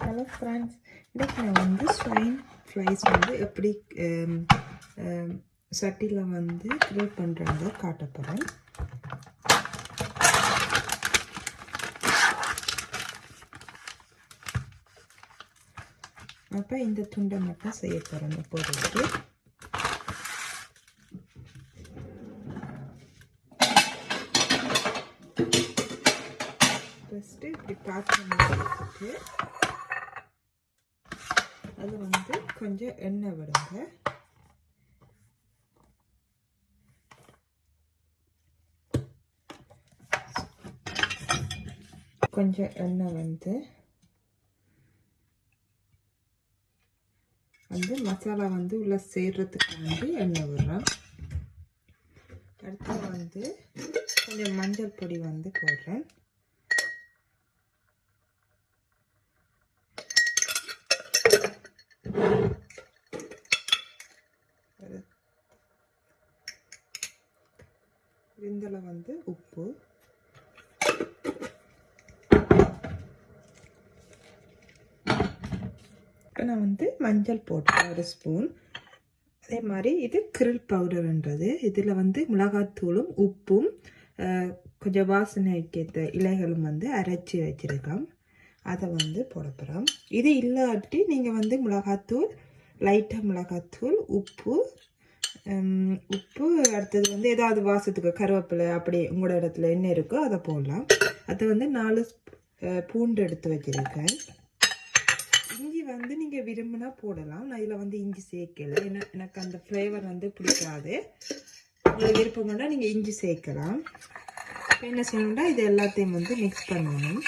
Hello friends, இன்றைக்கி நான் வந்து ஸ்வைன் ஃப்ளைஸ் வந்து எப்படி சட்டியில் வந்து க்ரில் பண்ணுறத காட்ட போகிறேன். அப்போ இந்த துண்டை மட்டும் செய்ய போகிறேன் இப்போதைக்கு. ஃபஸ்ட்டு இப்படி பார்த்து அது வந்து கொஞ்சம் எண்ணெய் விடுங்க. கொஞ்சம் எண்ணெய் வந்து மசாலா வந்து உள்ள சேர்றதுக்காண்டி எண்ணெய் விடுறோம். அடுத்து வந்து கொஞ்சம் மஞ்சள் பொடி வந்து போடுறேன். இதில் வந்து உப்பு, நான் வந்து மஞ்சள் போட்டேன் 1 ஸ்பூன். அதே மாதிரி இது கிரில் பவுடர்ன்றது. இதில் வந்து மிளகாத்தூளும் உப்பும் கொஞ்சம் வாசனைக்கேற்ற இலைகளும் வந்து அரைச்சி வச்சுருக்கோம். அதை வந்து போட போகிறோம். இது இல்லாட்டி நீங்கள் வந்து மிளகாத்தூள், லைட்டாக மிளகாத்தூள், உப்பு, அடுத்தது வந்து ஏதாவது வாசத்துக்கு கருவேப்பிலை அப்படி உங்களோட இடத்துல என்ன இருக்கோ அதை போடலாம். அதை வந்து 4 பூண்டு எடுத்து வச்சுருக்கேன். இஞ்சி வந்து நீங்கள் விரும்பினா போடலாம். நான் இதில் வந்து இஞ்சி சேர்க்கலை. எனக்கு அந்த ஃப்ளேவர் வந்து பிடிக்காது. உங்களுக்கு விருப்பம்னா நீங்கள் இஞ்சி சேர்க்கலாம். என்ன செய்யணும்னா இது எல்லாத்தையும் வந்து மிக்ஸ் பண்ணணும்.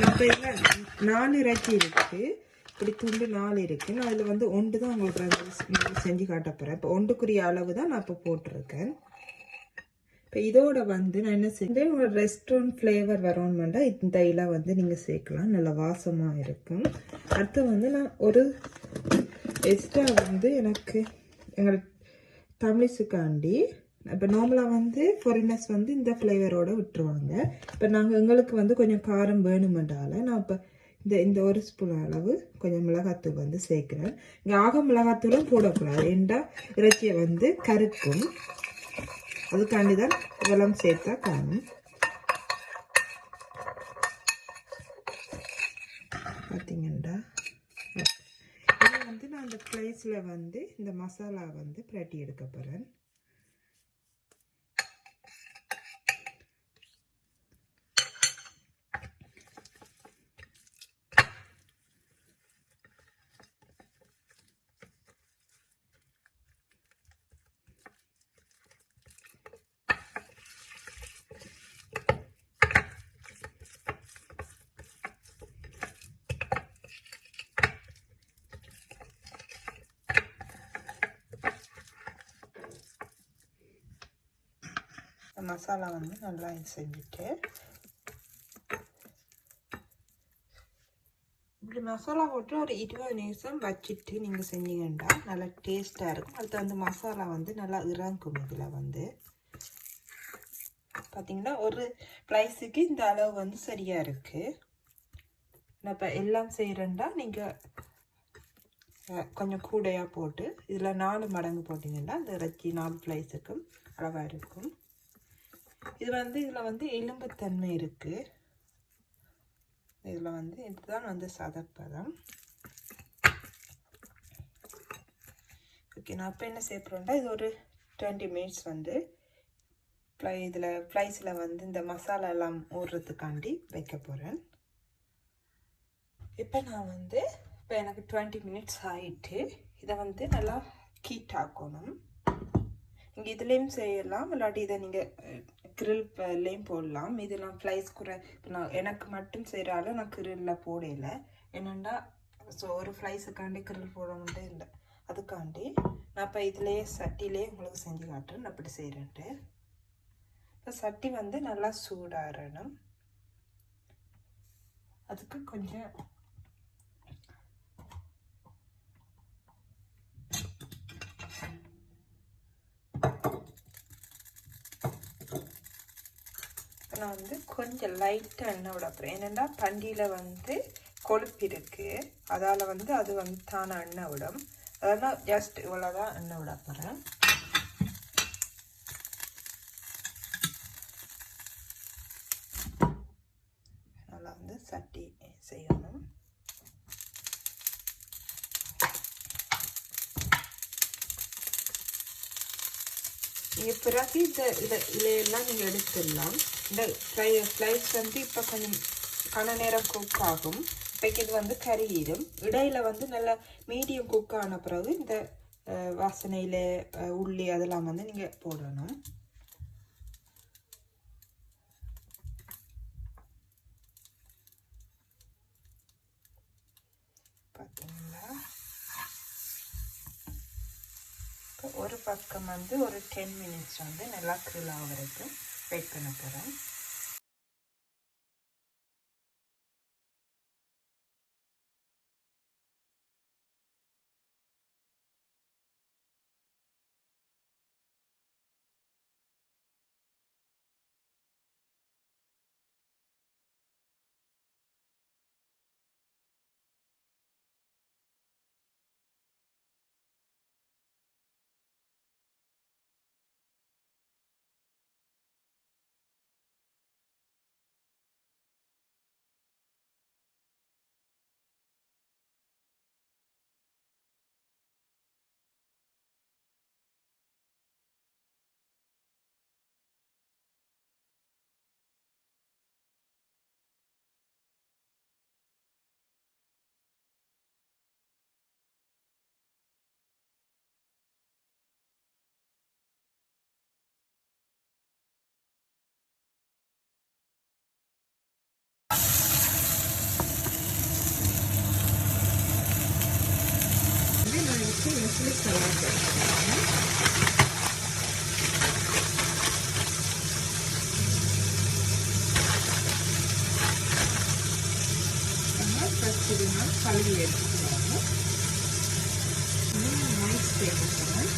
இப்போ இதில் 4 இறைச்சி இருக்குது. இப்படி துண்டு 4 இருக்குது. நான் இதில் வந்து 1 தான் உங்களுக்கு செஞ்சு காட்ட போகிறேன். இப்போ 1க்குரிய அளவு தான் நான் இப்போ போட்டிருக்கேன். இப்போ இதோட வந்து நான் என்ன செஞ்சேன், உங்களோட ரெஸ்டாரண்ட் ஃப்ளேவர் வரணும்னா இந்த இலை வந்து நீங்கள் சேர்க்கலாம். நல்லா வாசமாக இருக்கும். அடுத்து வந்து நான் ஒரு எக்ஸ்ட்ரா வந்து எனக்கு எங்கள் தமிழ்ஸுக்காண்டி இப்போ நார்மலாக வந்து ஃபாரினர்ஸ் வந்து இந்த ஃப்ளேவரோடு விட்டுருவாங்க. இப்போ எங்களுக்கு வந்து கொஞ்சம் காரம் வேணுமென்றால நான் இப்போ இந்த 1 ஸ்பூன் அளவு கொஞ்சம் மிளகாத்தூள் வந்து சேர்க்குறேன். இங்கே மிளகாத்தூளும் போடக்கூடாது, ஏண்டா இறைச்சியை வந்து கருக்கும். அதுக்காண்டி தான் இதெல்லாம் சேர்த்தா காணும். பார்த்தீங்கண்டா இது வந்து நான் அந்த பிளேஸில் வந்து இந்த மசாலா வந்து பிரட்டி எடுக்க போகிறேன். மசாலா வந்து நல்லா செஞ்சுட்டு இப்படி மசாலா போட்டு ஒரு 20 நிமிஷம் வச்சுட்டு நீங்கள் செஞ்சீங்கன்னா நல்லா டேஸ்ட்டாக இருக்கும். அடுத்து வந்து மசாலா வந்து நல்லா இறங்கும். இதில் வந்து பார்த்தீங்கன்னா ஒரு ப்ரைஸுக்கு இந்த அளவு வந்து சரியாக இருக்குது. நான் இப்போ எல்லாம் செய்கிறேன்டா நீங்கள் கொஞ்சம் கூடையாக போட்டு இதில் 4 மடங்கு போட்டிங்கன்னா இந்த இறைச்சி 4 ப்ரைஸுக்கும் அளவாக இருக்கும். இது வந்து இதில் வந்து எலும்புத்தன்மை இருக்குது. இதில் வந்து இதுதான் வந்து சதப்பதம். ஓகே, நான் இப்போ என்ன சேர்ப்பேன்டா இது ஒரு 20 மினிட்ஸ் வந்து இதில் ஃப்ளைஸில் வந்து இந்த மசாலா எல்லாம் ஊறுறதுக்காண்டி வைக்க போகிறேன். இப்போ நான் வந்து எனக்கு 20 மினிட்ஸ் ஆகிட்டு இதை வந்து நல்லா ஹீட் ஆக்கணும். நீங்கள் இதுலேயும் செய்யலாம், இல்லாட்டி இதை நீங்கள் கிரில்லையும் போடலாம். இது நான் ஃப்ளைஸ் கூட நான் எனக்கு மட்டும் செய்கிறால நான் கிரில்லில் போடல. என்னென்னா ஒரு ஃப்ளைஸுக்காண்டி கிரில் போடணுன்ட்டு இல்லை, அதுக்காண்டி நான் இப்போ இதுலேயே சட்டிலே உங்களுக்கு செஞ்சு காட்டுறேன் அப்படி செய்கிறேன்ட்டு. இப்போ சட்டி வந்து நல்லா சூடாறணும். அதுக்கு கொஞ்சம் வந்து கொஞ்சம் லைட்டாக எண்ணெய் விட போகிறேன். ஏன்னா பண்டியில் வந்து கொழுப்பு இருக்குது, அதால் வந்து அது வந்து தானே எண்ணெய் விடும். அதனால் ஜஸ்ட் இவ்வளோதான் எண்ணெய் விட போகிறேன். நல்லா வந்து சட்டி செய்யணும். பிறகு இதையெல்லாம் நீங்கள் எடுத்துடலாம். இந்த ஃப்ளைஸ் வந்து இப்போ கொஞ்சம் கன நேரம் குக் ஆகும். இப்போக்கு இது வந்து கறியிடும். இடையில வந்து நல்லா மீடியம் குக் ஆன பிறகு இந்த வாசனையில் உள்ளி அதெல்லாம் வந்து நீங்கள் போடணும். பார்த்தீங்களா? ஒரு பக்கம் வந்து ஒரு 10 minutes வந்து நல்லா கிரில் ஆகிறதுக்கு வெயிட் பண்ண போகிறேன். கழுவி எடுத்துக்கிறாங்க. ரைஸ் சேர்த்துக்கிறேன்.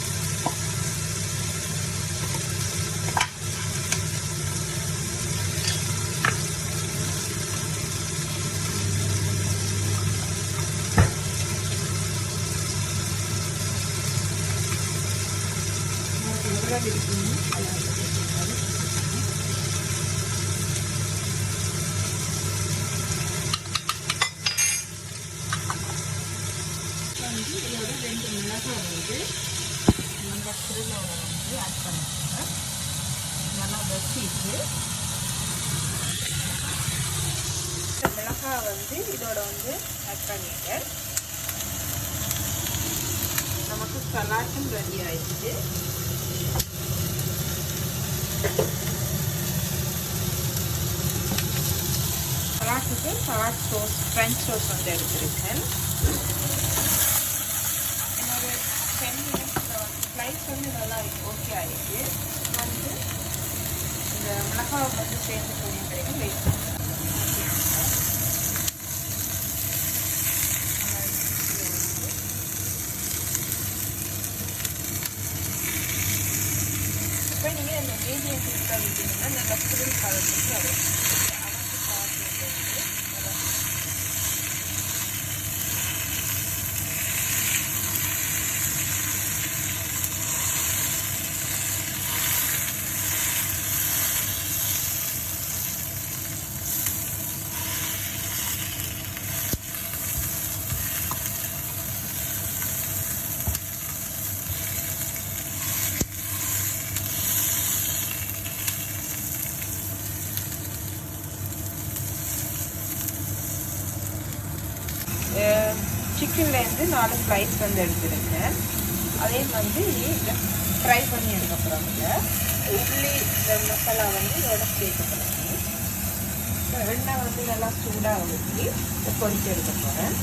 எவ்வளோ இருக்குன்னு இதோட 2 மிளகாய் வந்து நம்ம கிரிலோட வந்து ஆட் பண்ணிக்கிறேன். நல்லா வச்சிட்டு மிளகாய் வந்து இதோட வந்து ஆட் பண்ணிட்டேன். நமக்கு சலாட்டும் ரெடி ஆயிடுச்சு. சலாட்டுக்கு சலாட் சோஸ், ஃப்ரெஞ்ச் சோஸ் வந்து எடுத்திருக்கேன். என்னோட 10 minutes ஃப்ளைஸ் வந்து நல்லா ஓகே ஆகிடுச்சு. வந்து இந்த மிளகாவை வந்து சேர்ந்து போய் வரைக்கும் வெயிட் பண்ணுறேன். இப்போ நீங்கள் இந்த மீடியம் குக்கர் விட்டீங்கன்னா இந்த கஸ்தூரி பழத்துக்கு வரும். சிக்கன்லேருந்து 4 ஸ்லைஸ் வந்து எடுத்துருக்கேன். அதே வந்து இதை ஃப்ரை பண்ணி எடுக்கப்புறம் உள்ளி இந்த மசாலா வந்து இதோட சேர்க்கப்படுறது. எண்ணெய் வந்து நல்லா சூடாக ஊற்றி இதை பொரிச்சு எடுக்க போகிறேன்.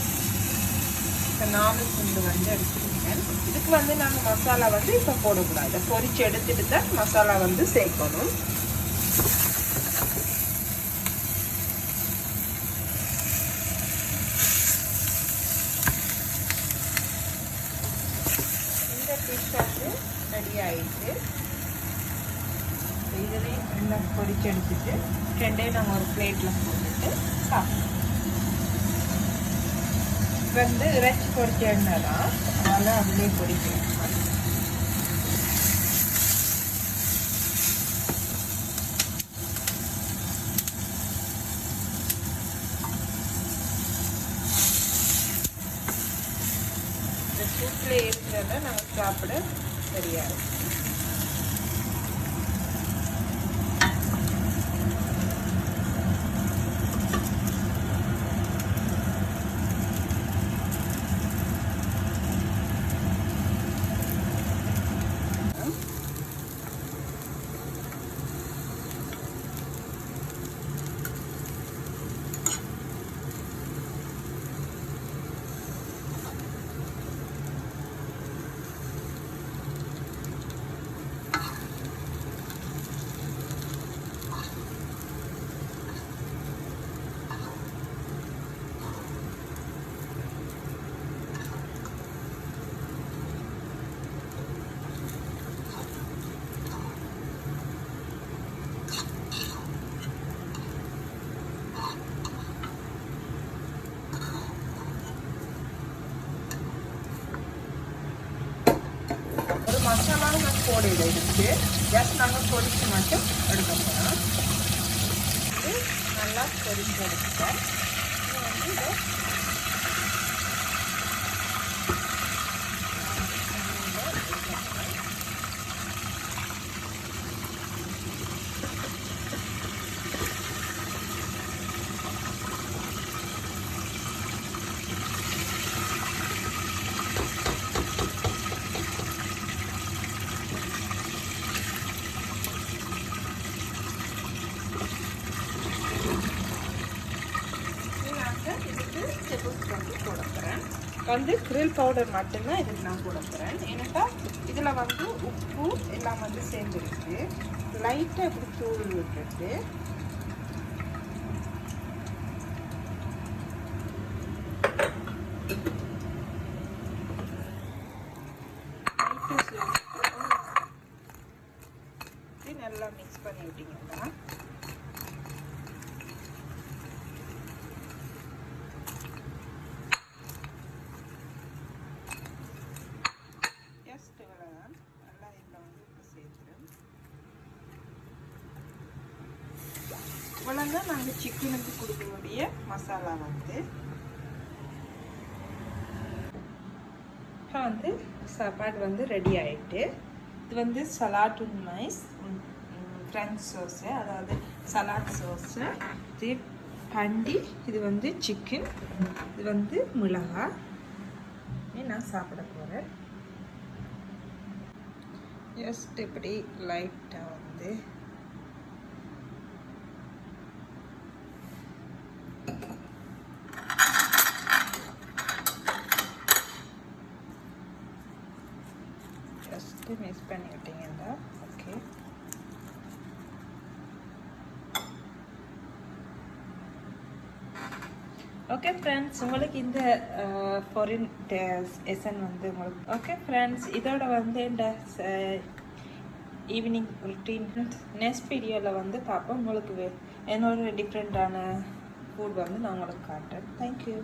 இப்போ 4 துண்டு வந்து எடுத்துருக்கேன். இதுக்கு வந்து நாங்கள் மசாலா வந்து இப்போ போடக்கூடாது. இதை பொரிச்சு எடுத்துட்டு தான் மசாலா வந்து சேர்க்கணும். டிஷ் வந்து ரெடி ஆயிடுச்சு. இதுலேயும் எண்ணெய் பொரிச்சு எடுத்துட்டு ரெண்டையும் நாங்கள் ஒரு பிளேட்டில் போட்டுட்டு சாப்பிடுவோம். வந்து இறைச்சி பொரிச்ச எண்ணெய் தான், அதனால் அதுலேயே பொரிக்கிறேன். இந்த சூட்டில் இருக்கிறத நாங்கள் சாப்பிட சரியா இருக்கும். மசாலாவும் நான் போடையில் இருக்கு, ஜஸ்ட் நாங்கள் பொரிச்சு மட்டும் எடுக்க போகிறோம். இது நல்லா பொரிச்சு எடுத்துட்டேன். இது வந்து இதை வந்து கிரில் பவுடர் மட்டும்தான் இதுக்கு நான் போட போகிறேன். ஏன்னாக்கா இதில் வந்து உப்பு எல்லாம் வந்து சேர்ந்துருக்கு. லைட்டாக இப்படி தூள் விட்டுட்டு நல்லா மிக்ஸ் பண்ணி விட்டீங்கன்னா இவ்வளோதான் நாங்கள் சிக்கனுக்கு கொடுக்கக்கூடிய மசாலா வந்து. இப்போ வந்து சாப்பாடு வந்து ரெடி ஆகிட்டு, இது வந்து சலாட் மைஸ் ஃப்ரெஞ்ச் சோஸு, அதாவது சலாட் சோஸு, இது பண்டி, இது வந்து சிக்கன், இது வந்து மிளகாய். நான் சாப்பிட போகிறேன். ஜஸ்ட் இப்படி லைட்டாக வந்து மிக்ஸ் பண்ணி விட்டீங்கன்னா ஓகே. ஓகே ஃப்ரெண்ட்ஸ், உங்களுக்கு இந்த ஃபாரின் எசன் வந்து உங்களுக்கு ஓகே ஃப்ரெண்ட்ஸ், இதோட வந்து இந்த ஈவினிங் ரொட்டீன் நெக்ஸ்ட் வீடியோவில் வந்து பார்ப்போம். உங்களுக்கு என்னோட டிஃப்ரெண்ட்டான ஃபுட் வந்து நான் உங்களுக்கு காட்டுறேன். தேங்க்யூ.